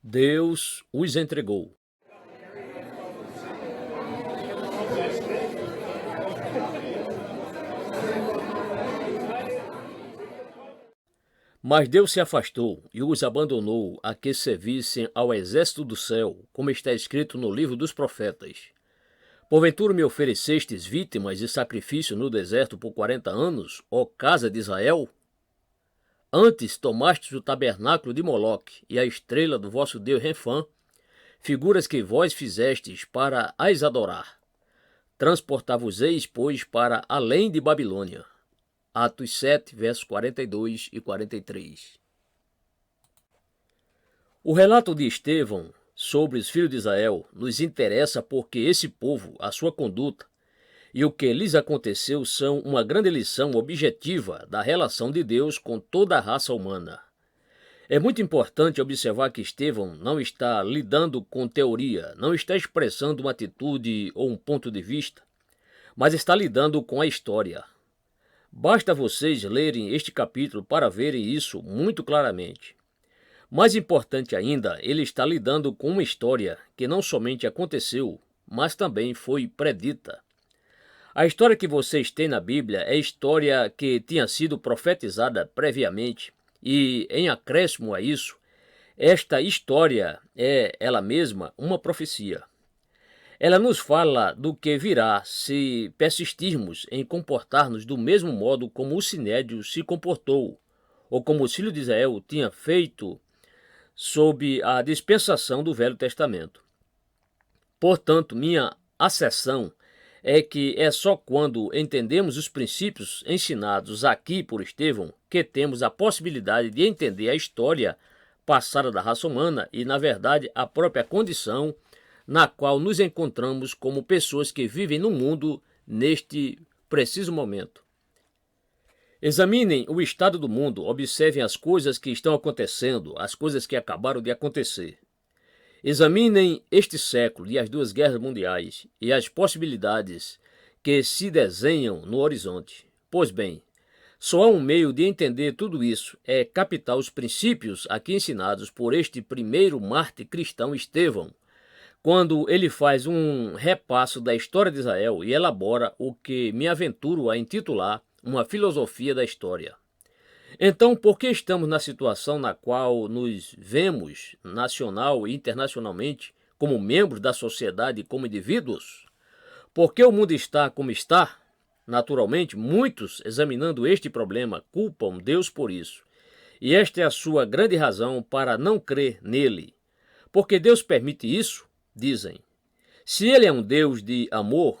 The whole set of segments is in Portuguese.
Deus os entregou. Mas Deus se afastou e os abandonou a que servissem ao exército do céu, como está escrito no livro dos profetas. Porventura me oferecestes vítimas e sacrifício no deserto por 40 anos, ó casa de Israel? Antes tomastes o tabernáculo de Moloque e a estrela do vosso Deus Renfã, figuras que vós fizestes para as adorar. Transportar-vos-eis, pois, para além de Babilônia. Atos 7, versos 42 e 43. O relato de Estevão sobre os filhos de Israel nos interessa porque esse povo, a sua conduta e o que lhes aconteceu são uma grande lição objetiva da relação de Deus com toda a raça humana. É muito importante observar que Estevão não está lidando com teoria, não está expressando uma atitude ou um ponto de vista, mas está lidando com a história. Basta vocês lerem este capítulo para verem isso muito claramente. Mais importante ainda, ele está lidando com uma história que não somente aconteceu, mas também foi predita. A história que vocês têm na Bíblia é história que tinha sido profetizada previamente e, em acréscimo a isso, esta história é ela mesma uma profecia. Ela nos fala do que virá se persistirmos em comportar-nos do mesmo modo como o Sinédrio se comportou, ou como os filhos de Israel tinham feito sob a dispensação do Velho Testamento. Portanto, minha asserção é que é só quando entendemos os princípios ensinados aqui por Estevão que temos a possibilidade de entender a história passada da raça humana e, na verdade, a própria condição na qual nos encontramos como pessoas que vivem no mundo neste preciso momento. Examinem o estado do mundo, observem as coisas que estão acontecendo, as coisas que acabaram de acontecer. Examinem este século e as duas guerras mundiais e as possibilidades que se desenham no horizonte. Pois bem, só há um meio de entender tudo isso, é captar os princípios aqui ensinados por este primeiro mártir cristão Estevão, quando ele faz um repasso da história de Israel e elabora o que me aventuro a intitular uma filosofia da história. Então, por que estamos na situação na qual nos vemos, nacional e internacionalmente, como membros da sociedade e como indivíduos? Por que o mundo está como está? Naturalmente, muitos, examinando este problema, culpam Deus por isso. E esta é a sua grande razão para não crer nele. Porque Deus permite isso? Dizem. Se ele é um Deus de amor,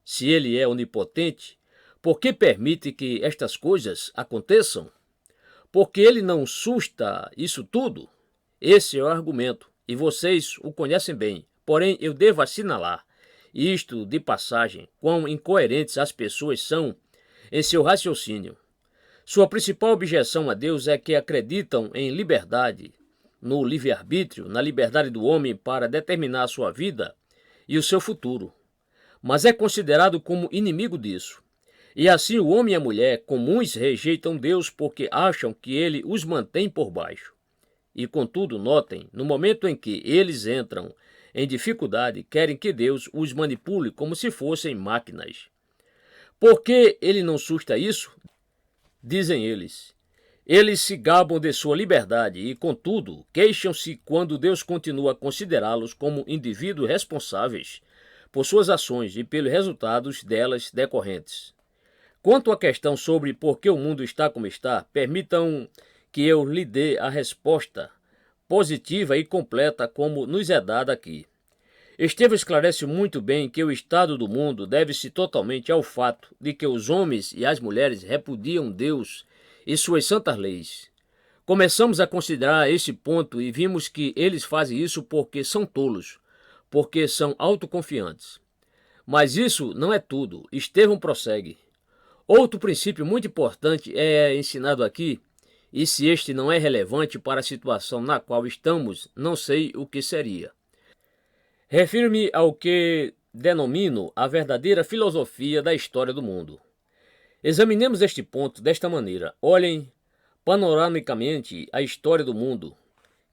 se ele é onipotente, por que permite que estas coisas aconteçam? Porque ele não susta isso tudo? Esse é o argumento, e vocês o conhecem bem. Porém, eu devo assinalar, isto de passagem, quão incoerentes as pessoas são em seu raciocínio. Sua principal objeção a Deus é que acreditam em liberdade, no livre-arbítrio, na liberdade do homem para determinar a sua vida e o seu futuro. Mas é considerado como inimigo disso. E assim o homem e a mulher comuns rejeitam Deus porque acham que ele os mantém por baixo. E contudo, notem, no momento em que eles entram em dificuldade, querem que Deus os manipule como se fossem máquinas. Por que ele não susta isso? Dizem eles. Eles se gabam de sua liberdade e, contudo, queixam-se quando Deus continua a considerá-los como indivíduos responsáveis por suas ações e pelos resultados delas decorrentes. Quanto à questão sobre por que o mundo está como está, permitam que eu lhe dê a resposta positiva e completa como nos é dada aqui. Estevão esclarece muito bem que o estado do mundo deve-se totalmente ao fato de que os homens e as mulheres repudiam Deus e suas santas leis. Começamos a considerar esse ponto e vimos que eles fazem isso porque são tolos, porque são autoconfiantes. Mas isso não é tudo. Estevão prossegue. Outro princípio muito importante é ensinado aqui, e se este não é relevante para a situação na qual estamos, não sei o que seria. Refiro-me ao que denomino a verdadeira filosofia da história do mundo. Examinemos este ponto desta maneira. Olhem panoramicamente a história do mundo,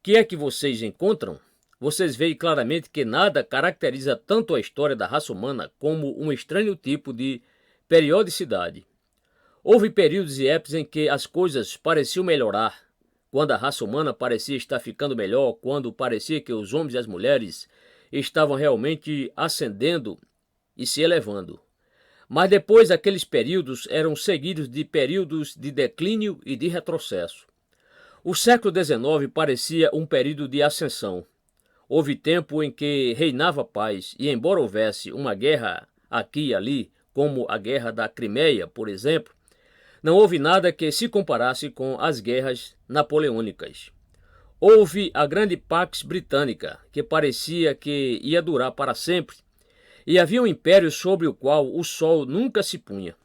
que é que vocês encontram? Vocês veem claramente que nada caracteriza tanto a história da raça humana como um estranho tipo de periodicidade. Houve períodos e épocas em que as coisas pareciam melhorar, quando a raça humana parecia estar ficando melhor, quando parecia que os homens e as mulheres estavam realmente ascendendo e se elevando. Mas depois aqueles períodos eram seguidos de períodos de declínio e de retrocesso. O século XIX parecia um período de ascensão. Houve tempo em que reinava paz, e embora houvesse uma guerra aqui e ali, como a Guerra da Crimeia, por exemplo, não houve nada que se comparasse com as guerras napoleônicas. Houve a Grande Pax Britânica, que parecia que ia durar para sempre, e havia um império sobre o qual o sol nunca se punha.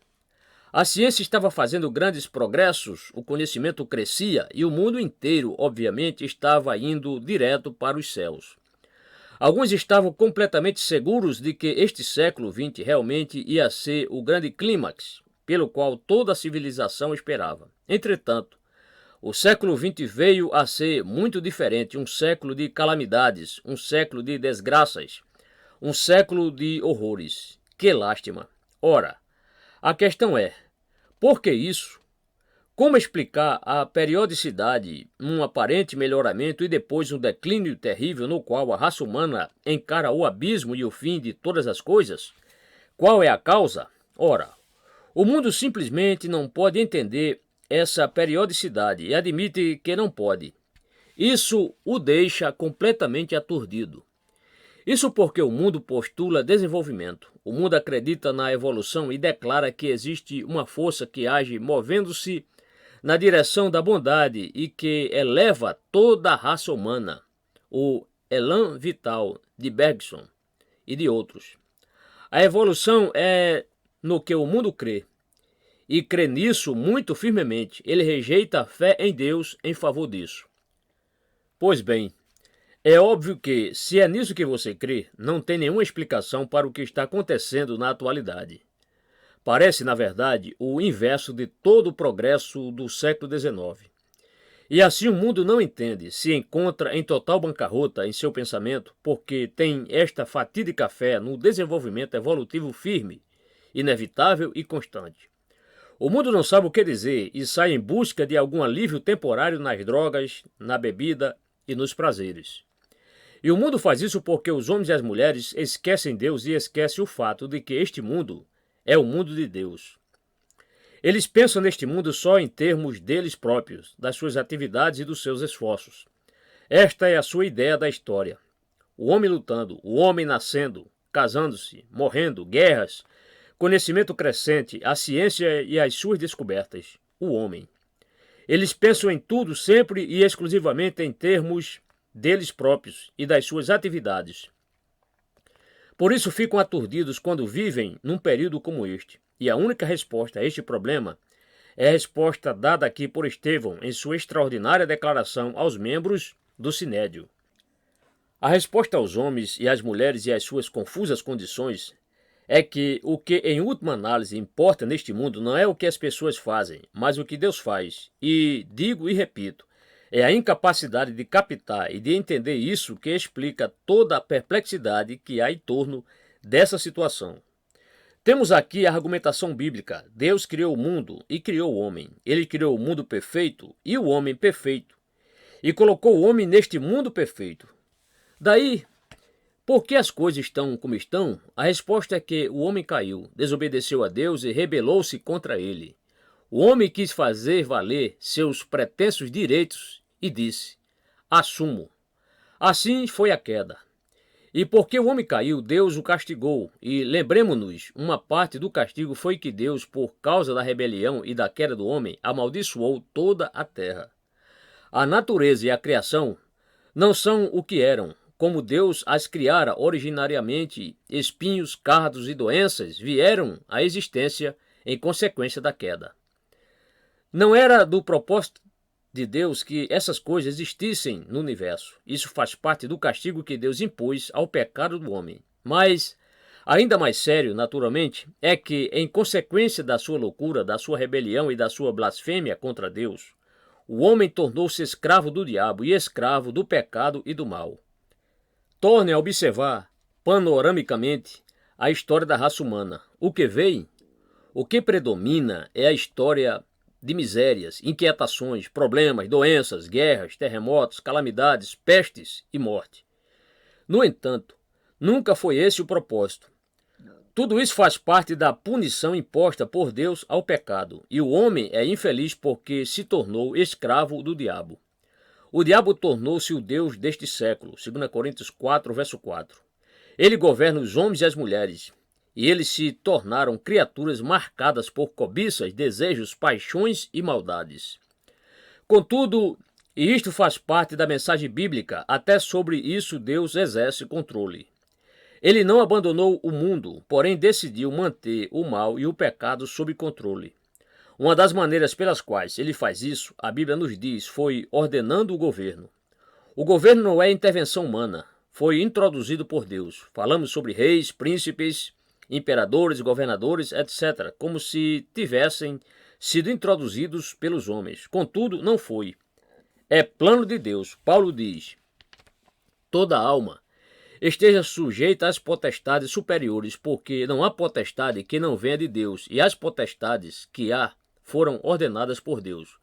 A ciência estava fazendo grandes progressos, o conhecimento crescia e o mundo inteiro, obviamente, estava indo direto para os céus. Alguns estavam completamente seguros de que este século XX realmente ia ser o grande clímax, pelo qual toda a civilização esperava. Entretanto, o século XX veio a ser muito diferente, um século de calamidades, um século de desgraças, um século de horrores. Que lástima! Ora, a questão é, por que isso? Como explicar a periodicidade, um aparente melhoramento e depois um declínio terrível no qual a raça humana encara o abismo e o fim de todas as coisas? Qual é a causa? Ora, o mundo simplesmente não pode entender essa periodicidade e admite que não pode. Isso o deixa completamente aturdido. Isso porque o mundo postula desenvolvimento. O mundo acredita na evolução e declara que existe uma força que age movendo-se na direção da bondade e que eleva toda a raça humana. O Elan Vital de Bergson e de outros. A evolução é no que o mundo crê, e crê nisso muito firmemente. Ele rejeita a fé em Deus em favor disso. Pois bem, é óbvio que, se é nisso que você crê, não tem nenhuma explicação para o que está acontecendo na atualidade. Parece, na verdade, o inverso de todo o progresso do século XIX. E assim o mundo não entende, se encontra em total bancarrota em seu pensamento, porque tem esta fatídica fé no desenvolvimento evolutivo firme, inevitável e constante. O mundo não sabe o que dizer e sai em busca de algum alívio temporário nas drogas, na bebida e nos prazeres. E o mundo faz isso porque os homens e as mulheres esquecem Deus e esquecem o fato de que este mundo é o mundo de Deus. Eles pensam neste mundo só em termos deles próprios, das suas atividades e dos seus esforços. Esta é a sua ideia da história. O homem lutando, o homem nascendo, casando-se, morrendo, guerras, conhecimento crescente, a ciência e as suas descobertas. O homem. Eles pensam em tudo sempre e exclusivamente em termos deles próprios e das suas atividades. Por isso ficam aturdidos quando vivem num período como este. E a única resposta a este problema é a resposta dada aqui por Estevão em sua extraordinária declaração aos membros do Sinédrio. A resposta aos homens e às mulheres e às suas confusas condições é que o que em última análise importa neste mundo não é o que as pessoas fazem, mas o que Deus faz. E digo e repito, é a incapacidade de captar e de entender isso que explica toda a perplexidade que há em torno dessa situação. Temos aqui a argumentação bíblica. Deus criou o mundo e criou o homem. Ele criou o mundo perfeito e o homem perfeito. E colocou o homem neste mundo perfeito. Daí, por que as coisas estão como estão? A resposta é que o homem caiu, desobedeceu a Deus e rebelou-se contra ele. O homem quis fazer valer seus pretensos direitos e disse: assumo. Assim foi a queda. E porque o homem caiu, Deus o castigou. E lembremos-nos, uma parte do castigo foi que Deus, por causa da rebelião e da queda do homem, amaldiçoou toda a terra. A natureza e a criação não são o que eram. Como Deus as criara originariamente, espinhos, cardos e doenças vieram à existência em consequência da queda. Não era do propósito de Deus que essas coisas existissem no universo. Isso faz parte do castigo que Deus impôs ao pecado do homem. Mas, ainda mais sério, naturalmente, é que, em consequência da sua loucura, da sua rebelião e da sua blasfêmia contra Deus, O homem tornou-se escravo do diabo e escravo do pecado e do mal. Torne a observar, panoramicamente, a história da raça humana. O que veem? O que predomina é a história de misérias, inquietações, problemas, doenças, guerras, terremotos, calamidades, pestes e morte. No entanto, nunca foi esse o propósito. Tudo isso faz parte da punição imposta por Deus ao pecado, e o homem é infeliz porque se tornou escravo do diabo. O diabo tornou-se o Deus deste século, 2 Coríntios 4, verso 4. Ele governa os homens e as mulheres, e eles se tornaram criaturas marcadas por cobiças, desejos, paixões e maldades. Contudo, e isto faz parte da mensagem bíblica, até sobre isso Deus exerce controle. Ele não abandonou o mundo, porém decidiu manter o mal e o pecado sob controle. Uma das maneiras pelas quais ele faz isso, a Bíblia nos diz, foi ordenando o governo. O governo não é intervenção humana, foi introduzido por Deus. Falamos sobre reis, príncipes, imperadores, governadores, etc., como se tivessem sido introduzidos pelos homens. Contudo, não foi. É plano de Deus. Paulo diz: toda alma esteja sujeita às potestades superiores, porque não há potestade que não venha de Deus, e as potestades que há foram ordenadas por Deus.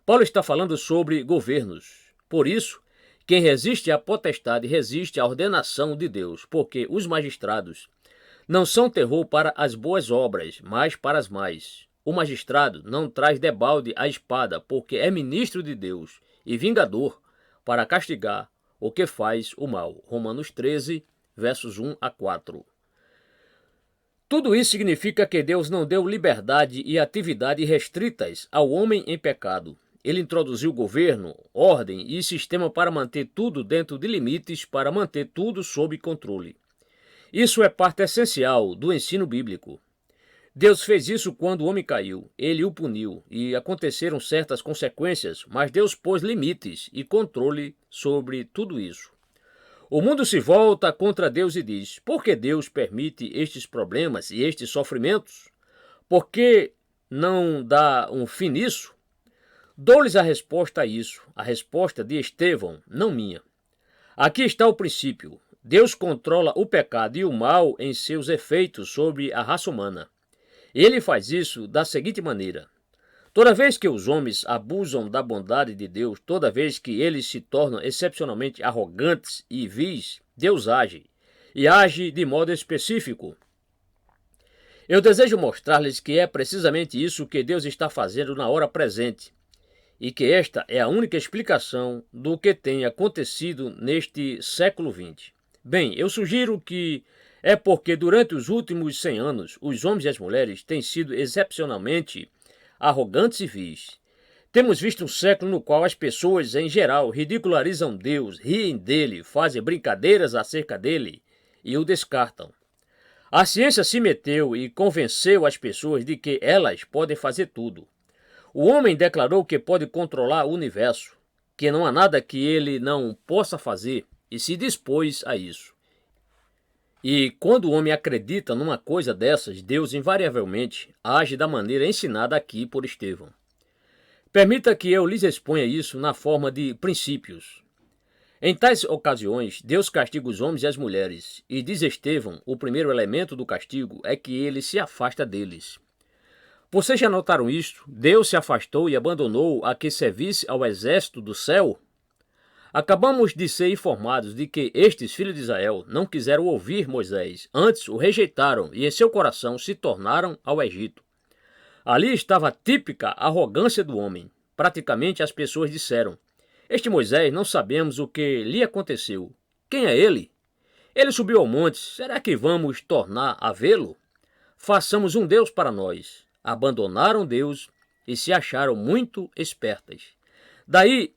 Paulo está falando sobre governos. Por isso, quem resiste à potestade resiste à ordenação de Deus, porque os magistrados não são terror para as boas obras, mas para as más. O magistrado não traz debalde a espada, porque é ministro de Deus e vingador para castigar o que faz o mal. Romanos 13, versos 1 a 4. Tudo isso significa que Deus não deu liberdade e atividade restritas ao homem em pecado. Ele introduziu governo, ordem e sistema para manter tudo dentro de limites, para manter tudo sob controle. Isso é parte essencial do ensino bíblico. Deus fez isso quando o homem caiu. Ele o puniu e aconteceram certas consequências, mas Deus pôs limites e controle sobre tudo isso. O mundo se volta contra Deus e diz: por que Deus permite estes problemas e estes sofrimentos? Por que não dá um fim nisso? Dou-lhes a resposta a isso, a resposta de Estevão, não minha. Aqui está o princípio. Deus controla o pecado e o mal em seus efeitos sobre a raça humana. Ele faz isso da seguinte maneira: toda vez que os homens abusam da bondade de Deus, toda vez que eles se tornam excepcionalmente arrogantes e vis, Deus age, e age de modo específico. Eu desejo mostrar-lhes que é precisamente isso que Deus está fazendo na hora presente, e que esta é a única explicação do que tem acontecido neste século XX. Bem, eu sugiro que é porque durante os últimos 100 anos, os homens e as mulheres têm sido excepcionalmente arrogantes e vis. Temos visto um século no qual as pessoas, em geral, ridicularizam Deus, riem dele, fazem brincadeiras acerca dele e o descartam. A ciência se meteu e convenceu as pessoas de que elas podem fazer tudo. O homem declarou que pode controlar o universo, que não há nada que ele não possa fazer, e se dispôs a isso. E quando o homem acredita numa coisa dessas, Deus invariavelmente age da maneira ensinada aqui por Estevão. Permita que eu lhes exponha isso na forma de princípios. Em tais ocasiões, Deus castiga os homens e as mulheres, e diz Estevão, o primeiro elemento do castigo é que ele se afasta deles. Vocês já notaram isto? Deus se afastou e abandonou a que servisse ao exército do céu? Acabamos de ser informados de que estes filhos de Israel não quiseram ouvir Moisés, antes o rejeitaram e em seu coração se tornaram ao Egito. Ali estava a típica arrogância do homem. Praticamente as pessoas disseram: este Moisés não sabemos o que lhe aconteceu. Quem é ele? Ele subiu ao monte, será que vamos tornar a vê-lo? Façamos um Deus para nós. Abandonaram Deus e se acharam muito espertas. Daí,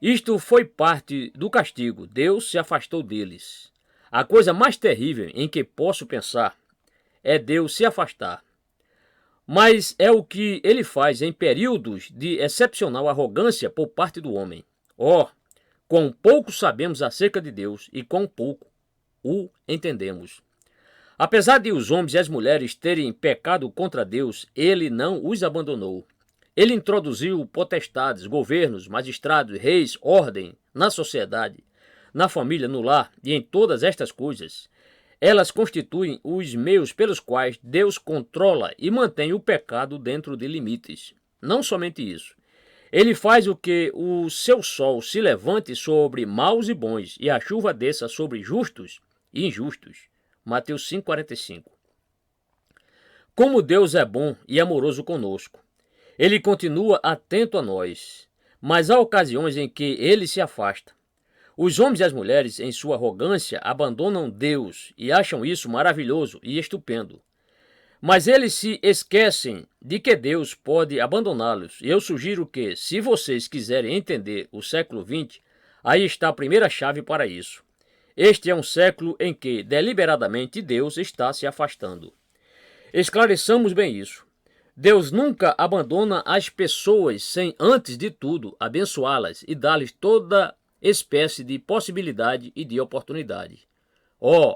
isto foi parte do castigo. Deus se afastou deles. A coisa mais terrível em que posso pensar é Deus se afastar. Mas é o que ele faz em períodos de excepcional arrogância por parte do homem. Oh, quão pouco sabemos acerca de Deus e quão pouco o entendemos. Apesar de os homens e as mulheres terem pecado contra Deus, ele não os abandonou. Ele introduziu potestades, governos, magistrados, reis, ordem na sociedade, na família, no lar e em todas estas coisas. Elas constituem os meios pelos quais Deus controla e mantém o pecado dentro de limites. Não somente isso. Ele faz o que o seu sol se levante sobre maus e bons e a chuva desça sobre justos e injustos. Mateus 5,45. Como Deus é bom e amoroso conosco. Ele continua atento a nós, mas há ocasiões em que ele se afasta. Os homens e as mulheres, em sua arrogância, abandonam Deus e acham isso maravilhoso e estupendo. Mas eles se esquecem de que Deus pode abandoná-los. E eu sugiro que, se vocês quiserem entender o século XX, aí está a primeira chave para isso. Este é um século em que, deliberadamente, Deus está se afastando. Esclareçamos bem isso. Deus nunca abandona as pessoas sem, antes de tudo, abençoá-las e dar-lhes toda espécie de possibilidade e de oportunidade.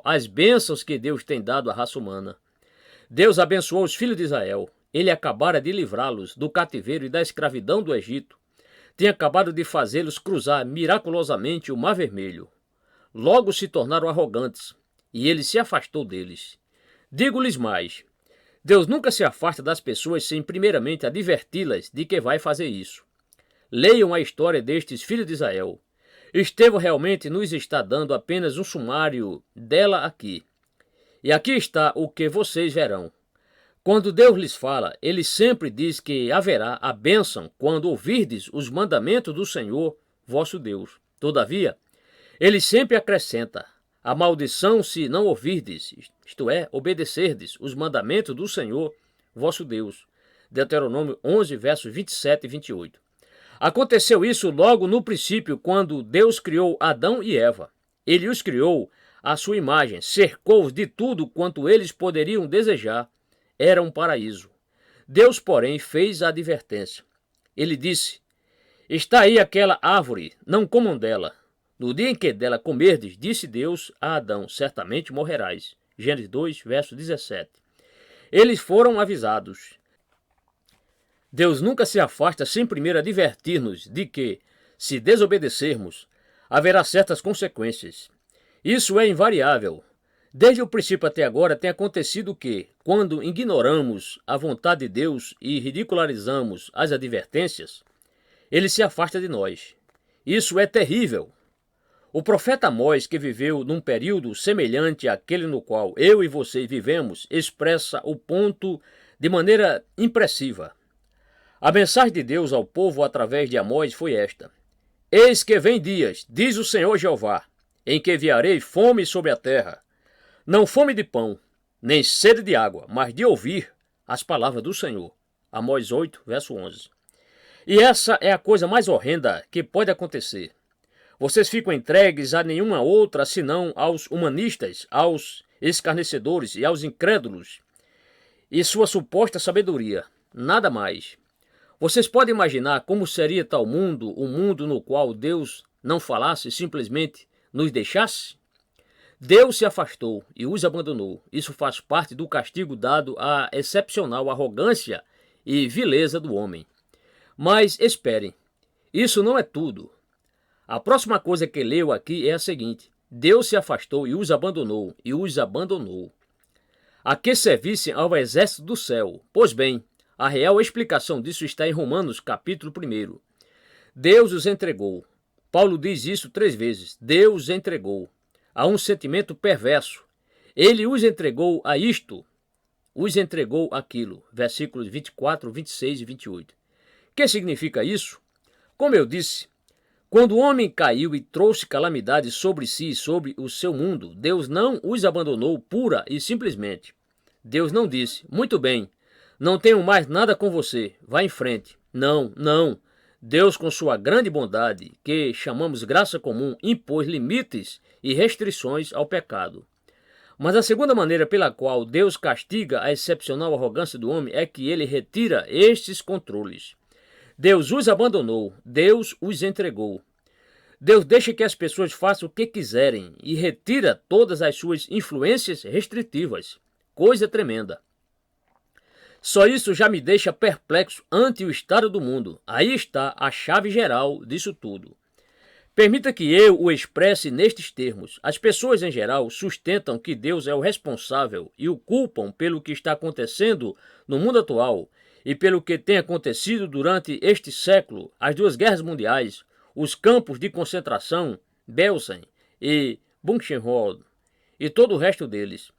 As bênçãos que Deus tem dado à raça humana. Deus abençoou os filhos de Israel. Ele acabara de livrá-los do cativeiro e da escravidão do Egito. Tinha acabado de fazê-los cruzar miraculosamente o Mar Vermelho. Logo se tornaram arrogantes, e ele se afastou deles. Digo-lhes mais, Deus nunca se afasta das pessoas sem primeiramente adverti-las de que vai fazer isso. Leiam a história destes filhos de Israel. Estevão realmente nos está dando apenas um sumário dela aqui. E aqui está o que vocês verão. Quando Deus lhes fala, ele sempre diz que haverá a bênção quando ouvirdes os mandamentos do Senhor, vosso Deus. Todavia, ele sempre acrescenta, a maldição se não ouvirdes, isto é, obedecerdes os mandamentos do Senhor, vosso Deus. Deuteronômio 11, versos 27 e 28. Aconteceu isso logo no princípio, quando Deus criou Adão e Eva. Ele os criou à sua imagem, cercou-os de tudo quanto eles poderiam desejar. Era um paraíso. Deus, porém, fez a advertência. Ele disse, está aí aquela árvore, não comam dela. No dia em que dela comerdes, disse Deus a Adão, certamente morrerás. Gênesis 2, verso 17. Eles foram avisados. Deus nunca se afasta sem primeiro advertir-nos de que, se desobedecermos, haverá certas consequências. Isso é invariável. Desde o princípio até agora tem acontecido que, quando ignoramos a vontade de Deus e ridicularizamos as advertências, ele se afasta de nós. Isso é terrível. O profeta Amós, que viveu num período semelhante àquele no qual eu e você vivemos, expressa o ponto de maneira impressiva. A mensagem de Deus ao povo através de Amós foi esta. Eis que vem dias, diz o Senhor Jeová, em que enviarei fome sobre a terra, não fome de pão, nem sede de água, mas de ouvir as palavras do Senhor. Amós 8, verso 11. E essa é a coisa mais horrenda que pode acontecer. Vocês ficam entregues a nenhuma outra senão aos humanistas, aos escarnecedores e aos incrédulos e sua suposta sabedoria. Nada mais. Vocês podem imaginar como seria tal mundo, um mundo no qual Deus não falasse e simplesmente nos deixasse? Deus se afastou e os abandonou. Isso faz parte do castigo dado à excepcional arrogância e vileza do homem. Mas esperem, isso não é tudo. A próxima coisa que leu aqui é a seguinte. Deus se afastou e os abandonou, e os abandonou. A que servissem ao exército do céu. Pois bem, a real explicação disso está em Romanos, capítulo 1. Deus os entregou. Paulo diz isso 3 vezes. Deus os entregou a um sentimento perverso. Ele os entregou a isto, os entregou aquilo. Versículos 24, 26 e 28. O que significa isso? Como eu disse, quando o homem caiu e trouxe calamidade sobre si e sobre o seu mundo, Deus não os abandonou pura e simplesmente. Deus não disse, muito bem, não tenho mais nada com você, vá em frente. Não, não. Deus, com sua grande bondade, que chamamos graça comum, impôs limites e restrições ao pecado. Mas a segunda maneira pela qual Deus castiga a excepcional arrogância do homem é que ele retira estes controles. Deus os abandonou, Deus os entregou. Deus deixa que as pessoas façam o que quiserem e retira todas as suas influências restritivas. Coisa tremenda. Só isso já me deixa perplexo ante o estado do mundo. Aí está a chave geral disso tudo. Permita que eu o expresse nestes termos. As pessoas em geral sustentam que Deus é o responsável e o culpam pelo que está acontecendo no mundo atual e pelo que tem acontecido durante este século, as duas guerras mundiais, os campos de concentração, Belsen e Buchenwald e todo o resto deles.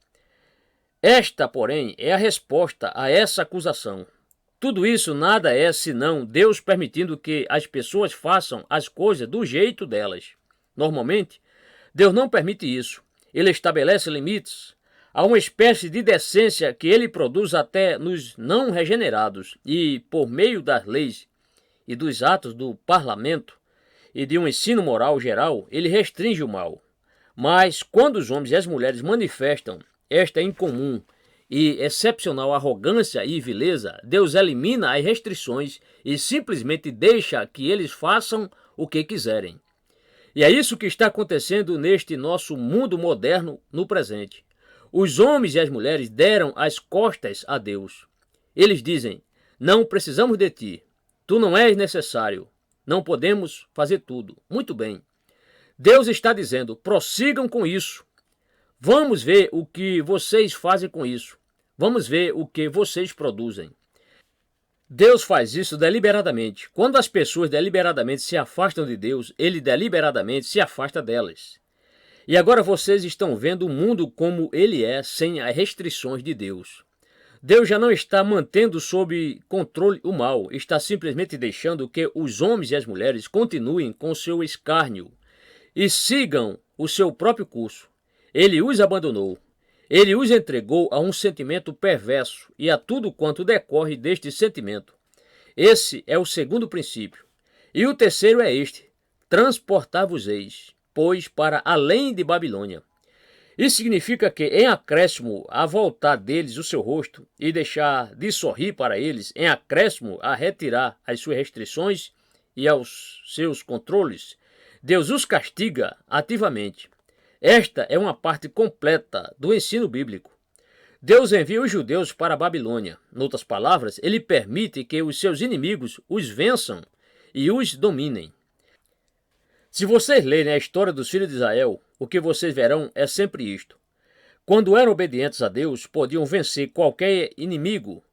Esta, porém, é a resposta a essa acusação. Tudo isso nada é senão Deus permitindo que as pessoas façam as coisas do jeito delas. Normalmente, Deus não permite isso. Ele estabelece limites. Há uma espécie de decência que ele produz até nos não regenerados e, por meio das leis e dos atos do parlamento e de um ensino moral geral, ele restringe o mal. Mas quando os homens e as mulheres manifestam esta incomum e excepcional arrogância e vileza, Deus elimina as restrições e simplesmente deixa que eles façam o que quiserem. E é isso que está acontecendo neste nosso mundo moderno no presente. Os homens e as mulheres deram as costas a Deus. Eles dizem: não precisamos de ti, tu não és necessário, não podemos fazer tudo. Muito bem. Deus está dizendo: prossigam com isso. Vamos ver o que vocês fazem com isso. Vamos ver o que vocês produzem. Deus faz isso deliberadamente. Quando as pessoas deliberadamente se afastam de Deus, Ele deliberadamente se afasta delas. E agora vocês estão vendo o mundo como ele é, sem as restrições de Deus. Deus já não está mantendo sob controle o mal, está simplesmente deixando que os homens e as mulheres continuem com seu escárnio e sigam o seu próprio curso. Ele os abandonou. Ele os entregou a um sentimento perverso e a tudo quanto decorre deste sentimento. Esse é o segundo princípio. E o terceiro é este: transportar-vos-eis, pois, para além de Babilônia. Isso significa que, em acréscimo a voltar deles o seu rosto e deixar de sorrir para eles, em acréscimo a retirar as suas restrições e aos seus controles, Deus os castiga ativamente. Esta é uma parte completa do ensino bíblico. Deus envia os judeus para a Babilônia. Em outras palavras, ele permite que os seus inimigos os vençam e os dominem. Se vocês lerem a história dos filhos de Israel, o que vocês verão é sempre isto. Quando eram obedientes a Deus, podiam vencer qualquer inimigo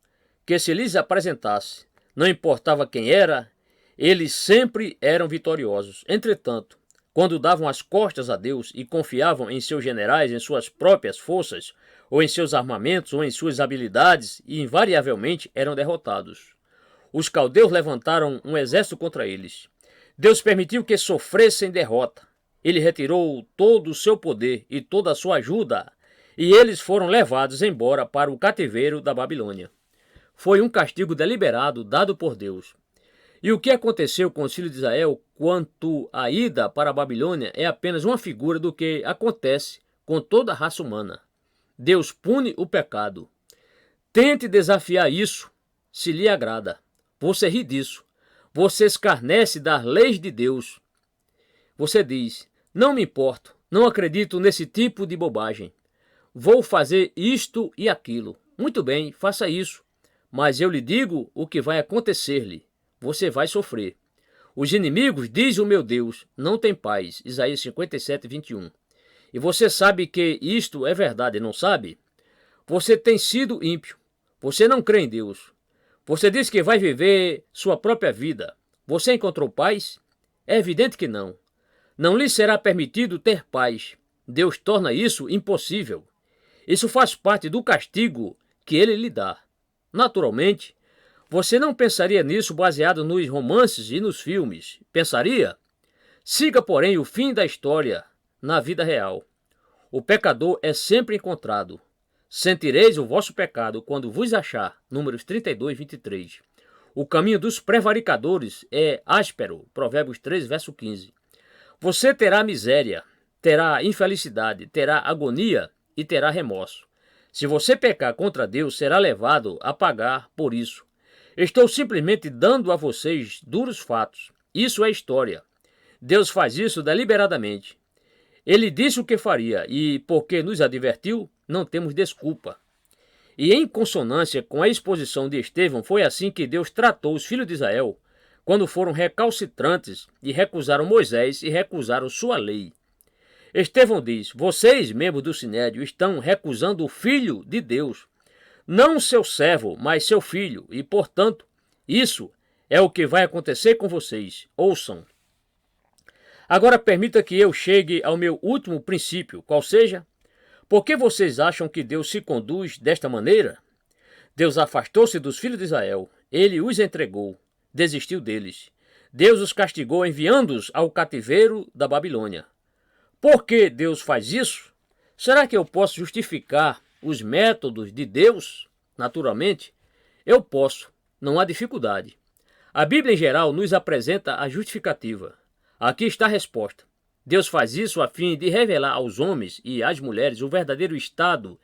que se lhes apresentasse. Não importava quem era, eles sempre eram vitoriosos. Entretanto, quando davam as costas a Deus e confiavam em seus generais, em suas próprias forças, ou em seus armamentos, ou em suas habilidades, e invariavelmente eram derrotados. Os caldeus levantaram um exército contra eles. Deus permitiu que sofressem derrota. Ele retirou todo o seu poder e toda a sua ajuda, e eles foram levados embora para o cativeiro da Babilônia. Foi um castigo deliberado dado por Deus. E o que aconteceu com os filhos de Israel quanto à ida para a Babilônia é apenas uma figura do que acontece com toda a raça humana. Deus pune o pecado. Tente desafiar isso se lhe agrada. Você ri disso. Você escarnece das leis de Deus. Você diz: não me importo, não acredito nesse tipo de bobagem. Vou fazer isto e aquilo. Muito bem, faça isso. Mas eu lhe digo o que vai acontecer-lhe. Você vai sofrer. Os inimigos, diz o meu Deus, não têm paz. Isaías 57, 21. E você sabe que isto é verdade, não sabe? Você tem sido ímpio. Você não crê em Deus. Você diz que vai viver sua própria vida. Você encontrou paz? É evidente que não. Não lhe será permitido ter paz. Deus torna isso impossível. Isso faz parte do castigo que ele lhe dá. Naturalmente, você não pensaria nisso baseado nos romances e nos filmes. Pensaria? Siga, porém, o fim da história na vida real. O pecador é sempre encontrado. Sentireis o vosso pecado quando vos achar. Números 32, 23. O caminho dos prevaricadores é áspero. Provérbios 3, verso 15. Você terá miséria, terá infelicidade, terá agonia e terá remorso. Se você pecar contra Deus, será levado a pagar por isso. Estou simplesmente dando a vocês duros fatos. Isso é história. Deus faz isso deliberadamente. Ele disse o que faria e, porque nos advertiu, não temos desculpa. E em consonância com a exposição de Estevão, foi assim que Deus tratou os filhos de Israel quando foram recalcitrantes e recusaram Moisés e recusaram sua lei. Estevão diz: vocês, membros do Sinédrio, estão recusando o Filho de Deus, não seu servo, mas seu filho, e, portanto, isso é o que vai acontecer com vocês. Ouçam. Agora permita que eu chegue ao meu último princípio, qual seja: por que vocês acham que Deus se conduz desta maneira? Deus afastou-se dos filhos de Israel, ele os entregou, desistiu deles. Deus os castigou enviando-os ao cativeiro da Babilônia. Por que Deus faz isso? Será que eu posso justificar os métodos de Deus? Naturalmente, eu posso, não há dificuldade. A Bíblia em geral nos apresenta a justificativa. Aqui está a resposta. Deus faz isso a fim de revelar aos homens e às mulheres o verdadeiro estado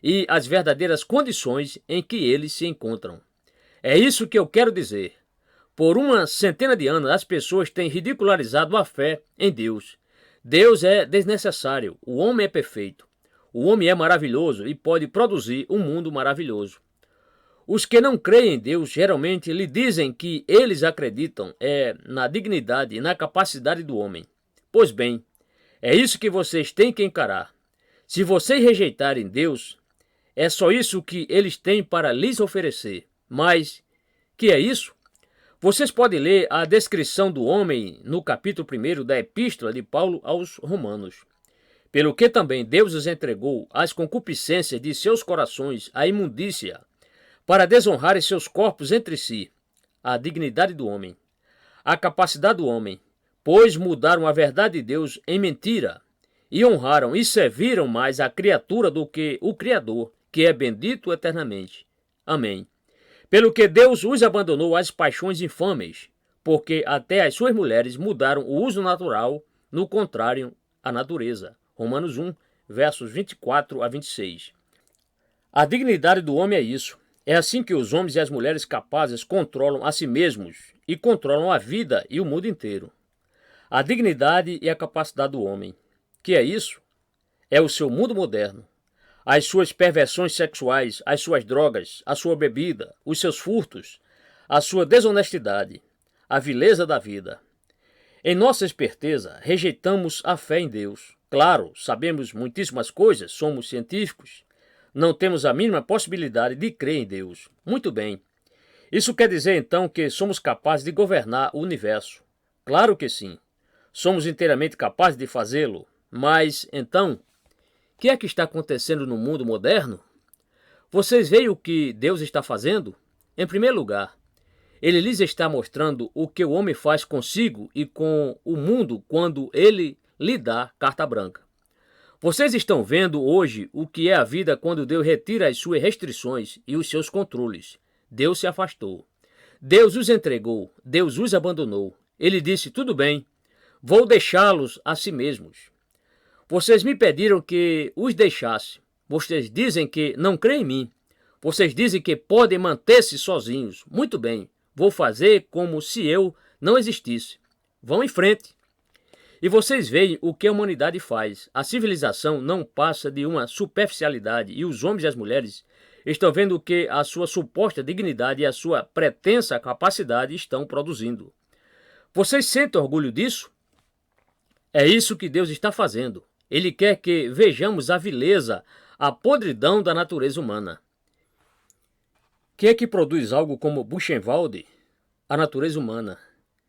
e as verdadeiras condições em que eles se encontram. É isso que eu quero dizer. Por uma centena de anos, as pessoas têm ridicularizado a fé em Deus. Deus é desnecessário, o homem é perfeito. O homem é maravilhoso e pode produzir um mundo maravilhoso. Os que não creem em Deus geralmente lhe dizem que eles acreditam na dignidade e na capacidade do homem. Pois bem, é isso que vocês têm que encarar. Se vocês rejeitarem Deus, é só isso que eles têm para lhes oferecer. Mas, que é isso? Vocês podem ler a descrição do homem no capítulo 1 da Epístola de Paulo aos Romanos. Pelo que também Deus os entregou às concupiscências de seus corações, à imundícia, para desonrarem seus corpos entre si, a dignidade do homem, a capacidade do homem, pois mudaram a verdade de Deus em mentira, e honraram e serviram mais a criatura do que o Criador, que é bendito eternamente. Amém. Pelo que Deus os abandonou às paixões infames, porque até as suas mulheres mudaram o uso natural, no contrário à natureza. Romanos 1, versos 24 a 26. A dignidade do homem é isso. É assim que os homens e as mulheres capazes controlam a si mesmos e controlam a vida e o mundo inteiro. A dignidade e a capacidade do homem. Que é isso? É o seu mundo moderno. As suas perversões sexuais, as suas drogas, a sua bebida, os seus furtos, a sua desonestidade, a vileza da vida. Em nossa esperteza, rejeitamos a fé em Deus. Claro, sabemos muitíssimas coisas, somos científicos. Não temos a mínima possibilidade de crer em Deus. Muito bem. Isso quer dizer então que somos capazes de governar o universo. Claro que sim. Somos inteiramente capazes de fazê-lo. Mas, então, o que é que está acontecendo no mundo moderno? Vocês veem o que Deus está fazendo? Em primeiro lugar, ele lhes está mostrando o que o homem faz consigo e com o mundo quando ele lhe dá carta branca. Vocês estão vendo hoje o que é a vida quando Deus retira as suas restrições e os seus controles. Deus se afastou. Deus os entregou. Deus os abandonou. Ele disse: tudo bem, vou deixá-los a si mesmos. Vocês me pediram que os deixasse. Vocês dizem que não creem em mim. Vocês dizem que podem manter-se sozinhos. Muito bem, vou fazer como se eu não existisse. Vão em frente. E vocês veem o que a humanidade faz. A civilização não passa de uma superficialidade e os homens e as mulheres estão vendo o que a sua suposta dignidade e a sua pretensa capacidade estão produzindo. Vocês sentem orgulho disso? É isso que Deus está fazendo. Ele quer que vejamos a vileza, a podridão da natureza humana. Quem é que produz algo como Buchenwald? A natureza humana.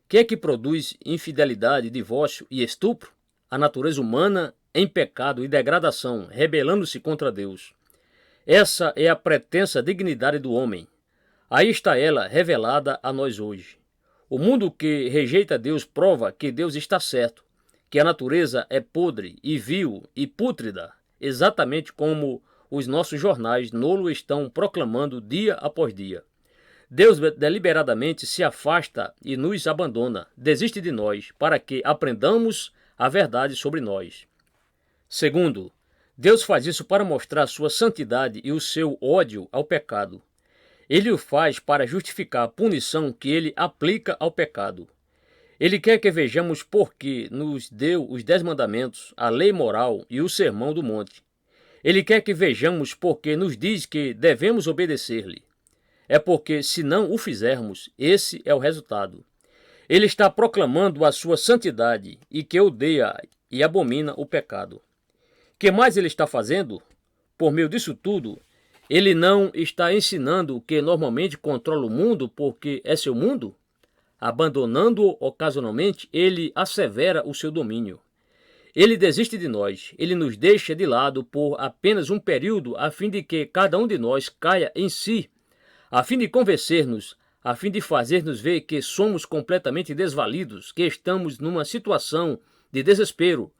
Quem é que produz infidelidade, divórcio e estupro? A natureza humana em pecado e degradação, rebelando-se contra Deus. Essa é a pretensa dignidade do homem. Aí está ela revelada a nós hoje. O mundo que rejeita Deus prova que Deus está certo, que a natureza é podre e vil e pútrida, exatamente como os nossos jornais nolo estão proclamando dia após dia. Deus deliberadamente se afasta e nos abandona, desiste de nós, para que aprendamos a verdade sobre nós. Segundo, Deus faz isso para mostrar sua santidade e o seu ódio ao pecado. Ele o faz para justificar a punição que ele aplica ao pecado. Ele quer que vejamos por que nos deu os 10 mandamentos, a lei moral e o sermão do monte. Ele quer que vejamos porque nos diz que devemos obedecer-lhe. É porque, se não o fizermos, esse é o resultado. Ele está proclamando a sua santidade e que odeia e abomina o pecado. Que mais ele está fazendo? Por meio disso tudo, ele não está ensinando que normalmente controla o mundo porque é seu mundo? Abandonando-o ocasionalmente, ele assevera o seu domínio. Ele desiste de nós, ele nos deixa de lado por apenas um período a fim de que cada um de nós caia em si, a fim de convencer-nos, a fim de fazer-nos ver que somos completamente desvalidos, que estamos numa situação de desespero,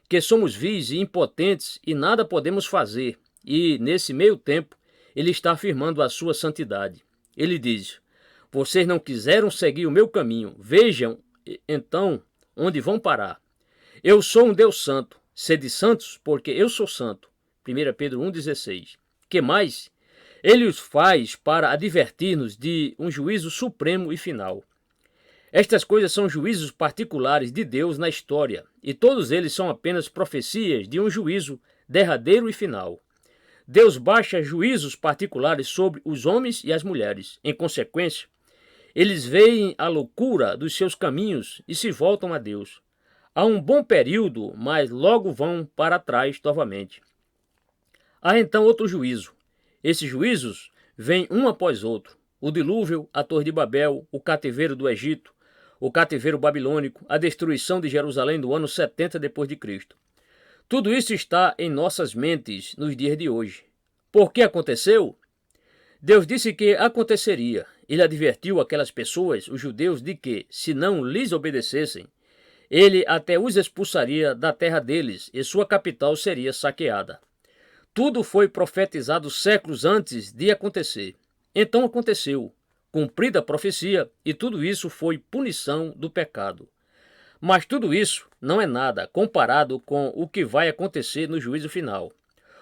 que somos vis e impotentes e nada podemos fazer. E, nesse meio tempo, ele está afirmando a sua santidade. Ele diz: vocês não quiseram seguir o meu caminho, vejam, então, onde vão parar. Eu sou um Deus santo, sede santos, porque eu sou santo. 1 Pedro 1,16. Que mais? Ele os faz para advertir-nos de um juízo supremo e final. Estas coisas são juízos particulares de Deus na história, e todos eles são apenas profecias de um juízo derradeiro e final. Deus baixa juízos particulares sobre os homens e as mulheres. Em consequência, eles veem a loucura dos seus caminhos e se voltam a Deus. Há um bom período, mas logo vão para trás novamente. Há então outro juízo. Esses juízos vêm um após outro. O dilúvio, a Torre de Babel, o cativeiro do Egito, o cativeiro babilônico, a destruição de Jerusalém no ano 70 d.C. Tudo isso está em nossas mentes nos dias de hoje. Por que aconteceu? Deus disse que aconteceria. Ele advertiu aquelas pessoas, os judeus, de que, se não lhes obedecessem, ele até os expulsaria da terra deles e sua capital seria saqueada. Tudo foi profetizado séculos antes de acontecer. Então aconteceu, cumprida a profecia, e tudo isso foi punição do pecado. Mas tudo isso não é nada comparado com o que vai acontecer no juízo final.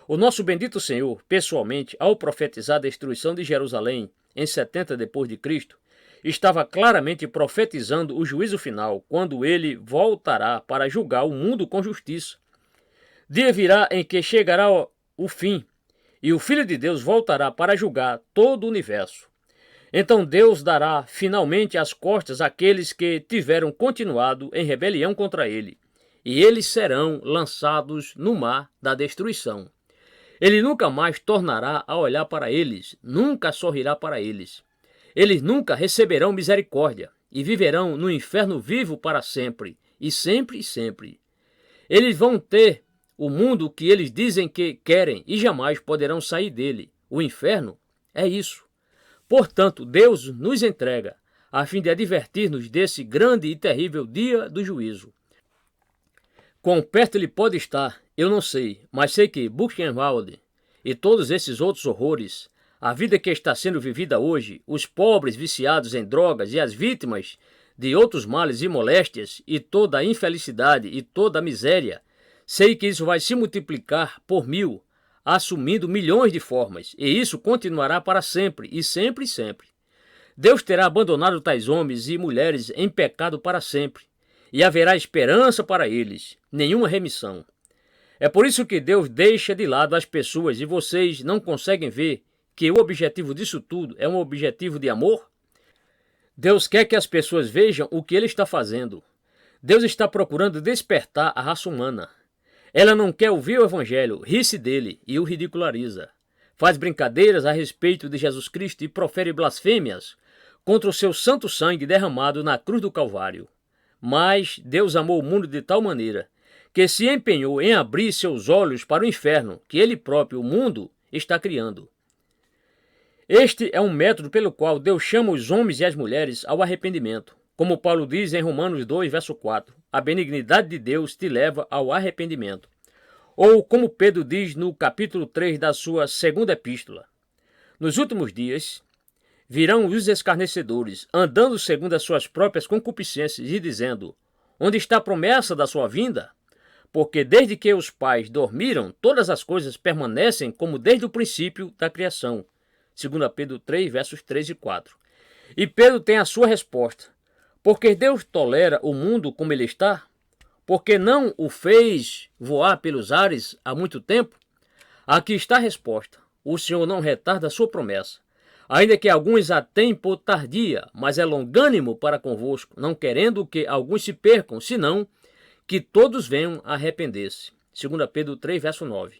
O nosso bendito Senhor, pessoalmente, ao profetizar a destruição de Jerusalém em 70 d.C., estava claramente profetizando o juízo final, quando ele voltará para julgar o mundo com justiça. Dia virá em que chegará o fim, e o Filho de Deus voltará para julgar todo o universo. Então Deus dará finalmente as costas àqueles que tiveram continuado em rebelião contra ele, e eles serão lançados no mar da destruição. Ele nunca mais tornará a olhar para eles, nunca sorrirá para eles. Eles nunca receberão misericórdia, e viverão no inferno vivo para sempre, e sempre e sempre. Eles vão ter o mundo que eles dizem que querem e jamais poderão sair dele. O inferno é isso. Portanto, Deus nos entrega a fim de advertir-nos desse grande e terrível dia do juízo. Quão perto ele pode estar, eu não sei, mas sei que Buchenwald e todos esses outros horrores, a vida que está sendo vivida hoje, os pobres viciados em drogas e as vítimas de outros males e moléstias e toda a infelicidade e toda a miséria, sei que isso vai se multiplicar por 1000, assumindo milhões de formas, e isso continuará para sempre, e sempre e sempre. Deus terá abandonado tais homens e mulheres em pecado para sempre, e haverá esperança para eles, nenhuma remissão. É por isso que Deus deixa de lado as pessoas e vocês não conseguem ver que o objetivo disso tudo é um objetivo de amor? Deus quer que as pessoas vejam o que Ele está fazendo. Deus está procurando despertar a raça humana. Ela não quer ouvir o Evangelho, ri-se dele e o ridiculariza. Faz brincadeiras a respeito de Jesus Cristo e profere blasfêmias contra o seu santo sangue derramado na cruz do Calvário. Mas Deus amou o mundo de tal maneira que se empenhou em abrir seus olhos para o inferno que Ele próprio, o mundo, está criando. Este é um método pelo qual Deus chama os homens e as mulheres ao arrependimento. Como Paulo diz em Romanos 2, verso 4, a benignidade de Deus te leva ao arrependimento. Ou como Pedro diz no capítulo 3 da sua segunda epístola, nos últimos dias virão os escarnecedores, andando segundo as suas próprias concupiscências e dizendo, onde está a promessa da sua vinda? Porque desde que os pais dormiram, todas as coisas permanecem como desde o princípio da criação. 2 Pedro 3, versos 3 e 4. E Pedro tem a sua resposta. Porque Deus tolera o mundo como ele está? Porque não o fez voar pelos ares há muito tempo? Aqui está a resposta. O Senhor não retarda a sua promessa, ainda que alguns a tenham por tardia, mas é longânimo para convosco, não querendo que alguns se percam, senão que todos venham a arrepender-se. 2 Pedro 3, verso 9.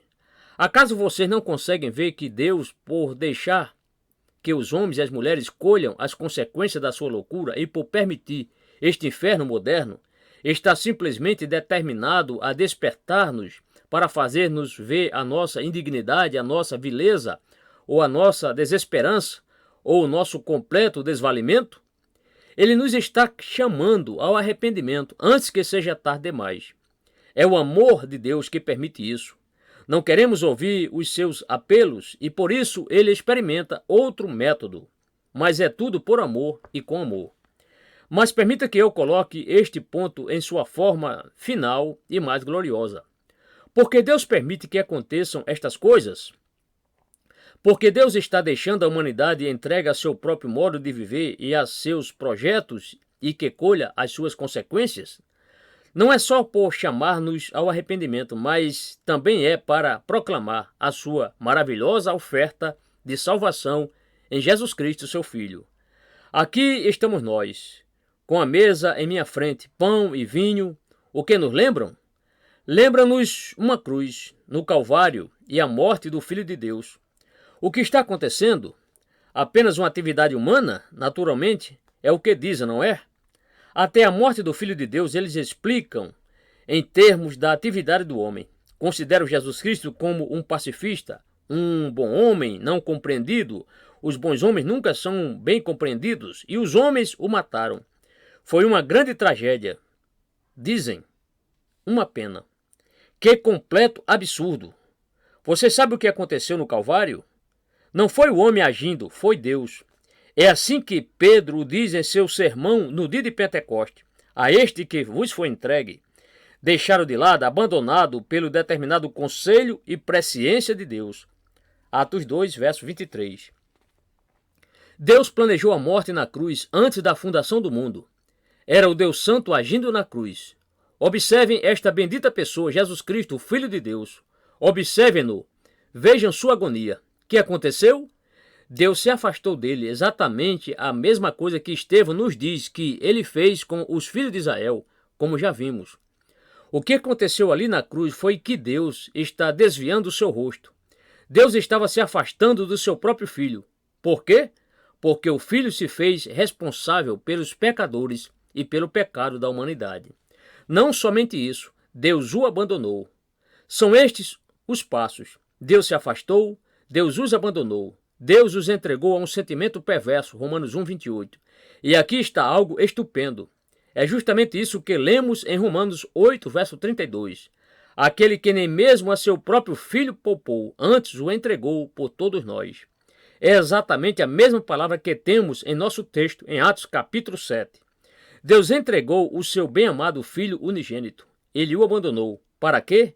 Acaso vocês não conseguem ver que Deus, por deixar que os homens e as mulheres colham as consequências da sua loucura e por permitir este inferno moderno, está simplesmente determinado a despertar-nos para fazer-nos ver a nossa indignidade, a nossa vileza, ou a nossa desesperança, ou o nosso completo desvalimento? Ele nos está chamando ao arrependimento antes que seja tarde demais. É o amor de Deus que permite isso. Não queremos ouvir os seus apelos e por isso ele experimenta outro método. Mas é tudo por amor e com amor. Mas permita que eu coloque este ponto em sua forma final e mais gloriosa. Porque Deus permite que aconteçam estas coisas? Porque Deus está deixando a humanidade entregue a seu próprio modo de viver e a seus projetos e que colha as suas consequências? Não é só por chamar-nos ao arrependimento, mas também é para proclamar a sua maravilhosa oferta de salvação em Jesus Cristo, seu Filho. Aqui estamos nós, com a mesa em minha frente, pão e vinho. O que nos lembram? Lembra-nos uma cruz no Calvário e a morte do Filho de Deus. O que está acontecendo? Apenas uma atividade humana, naturalmente, é o que dizem, não é? Até a morte do Filho de Deus, eles explicam em termos da atividade do homem. Consideram Jesus Cristo como um pacifista, um bom homem não compreendido. Os bons homens nunca são bem compreendidos e os homens o mataram. Foi uma grande tragédia. Dizem, uma pena. Que completo absurdo. Você sabe o que aconteceu no Calvário? Não foi o homem agindo, foi Deus. É assim que Pedro o diz em seu sermão no dia de Pentecoste. A este que vos foi entregue, deixaram de lado, abandonado pelo determinado conselho e presciência de Deus. Atos 2, verso 23. Deus planejou a morte na cruz antes da fundação do mundo. Era o Deus Santo agindo na cruz. Observem esta bendita pessoa, Jesus Cristo, o Filho de Deus. Observem-no. Vejam sua agonia. O que aconteceu? Deus se afastou dele, exatamente a mesma coisa que Estevão nos diz que ele fez com os filhos de Israel, como já vimos. O que aconteceu ali na cruz foi que Deus está desviando o seu rosto. Deus estava se afastando do seu próprio filho. Por quê? Porque o filho se fez responsável pelos pecadores e pelo pecado da humanidade. Não somente isso, Deus o abandonou. São estes os passos. Deus se afastou, Deus os abandonou. Deus os entregou a um sentimento perverso, Romanos 1, 28. E aqui está algo estupendo. É justamente isso que lemos em Romanos 8, verso 32. Aquele que nem mesmo a seu próprio filho poupou, antes o entregou por todos nós. É exatamente a mesma palavra que temos em nosso texto, em Atos capítulo 7. Deus entregou o seu bem-amado Filho unigênito. Ele o abandonou. Para quê?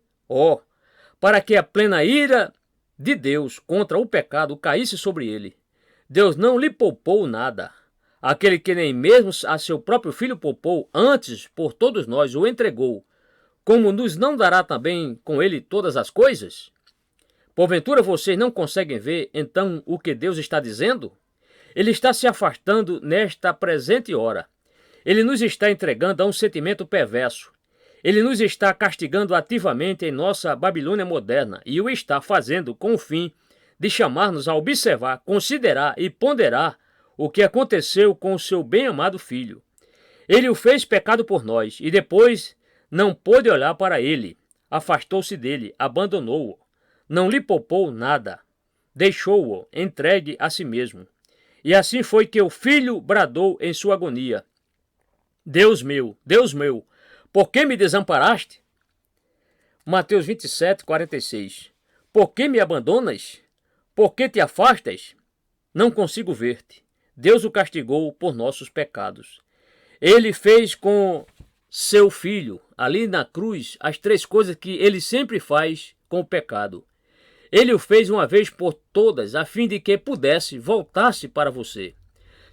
Para que a plena ira de Deus contra o pecado caísse sobre ele. Deus não lhe poupou nada. Aquele que nem mesmo a seu próprio Filho poupou, antes por todos nós o entregou, como nos não dará também com ele todas as coisas? Porventura vocês não conseguem ver, então, o que Deus está dizendo? Ele está se afastando nesta presente hora. Ele nos está entregando a um sentimento perverso. Ele nos está castigando ativamente em nossa Babilônia moderna e o está fazendo com o fim de chamar-nos a observar, considerar e ponderar o que aconteceu com o seu bem-amado Filho. Ele o fez pecado por nós e depois não pôde olhar para ele. Afastou-se dele, abandonou-o. Não lhe poupou nada. Deixou-o entregue a si mesmo. E assim foi que o Filho bradou em sua agonia. Deus meu, por que me desamparaste? Mateus 27, 46. Por que me abandonas? Por que te afastas? Não consigo ver-te. Deus o castigou por nossos pecados. Ele fez com seu filho, ali na cruz, as três coisas que ele sempre faz com o pecado. Ele o fez uma vez por todas, a fim de que pudesse voltar-se para você.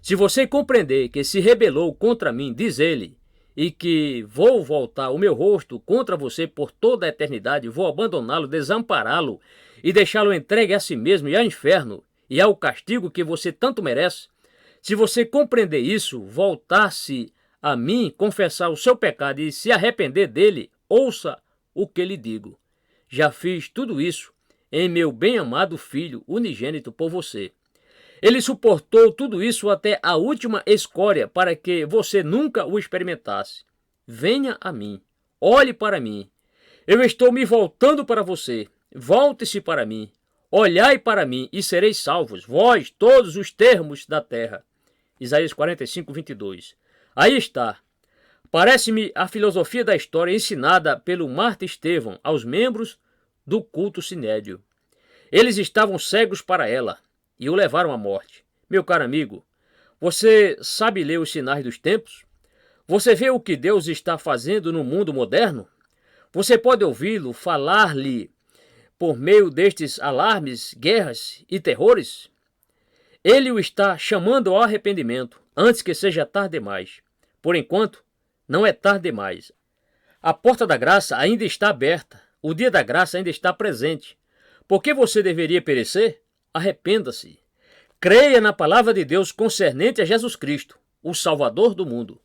Se você compreender que se rebelou contra mim, diz ele, e que vou voltar o meu rosto contra você por toda a eternidade, vou abandoná-lo, desampará-lo e deixá-lo entregue a si mesmo e ao inferno e ao castigo que você tanto merece, se você compreender isso, voltar-se a mim, confessar o seu pecado e se arrepender dele, ouça o que lhe digo. Já fiz tudo isso em meu bem-amado Filho unigênito por você. Ele suportou tudo isso até a última escória para que você nunca o experimentasse. Venha a mim, olhe para mim. Eu estou me voltando para você. Volte-se para mim. Olhai para mim e sereis salvos, vós, todos os termos da terra. Isaías 45, 22. Aí está. Parece-me a filosofia da história ensinada pelo Mártir Estevão aos membros do culto sinédrio. Eles estavam cegos para ela e o levaram à morte. Meu caro amigo, você sabe ler os sinais dos tempos? Você vê o que Deus está fazendo no mundo moderno? Você pode ouvi-lo falar-lhe por meio destes alarmes, guerras e terrores? Ele o está chamando ao arrependimento, antes que seja tarde demais. Por enquanto, não é tarde demais. A porta da graça ainda está aberta. O dia da graça ainda está presente. Por que você deveria perecer? Arrependa-se. Creia na palavra de Deus concernente a Jesus Cristo, o Salvador do mundo.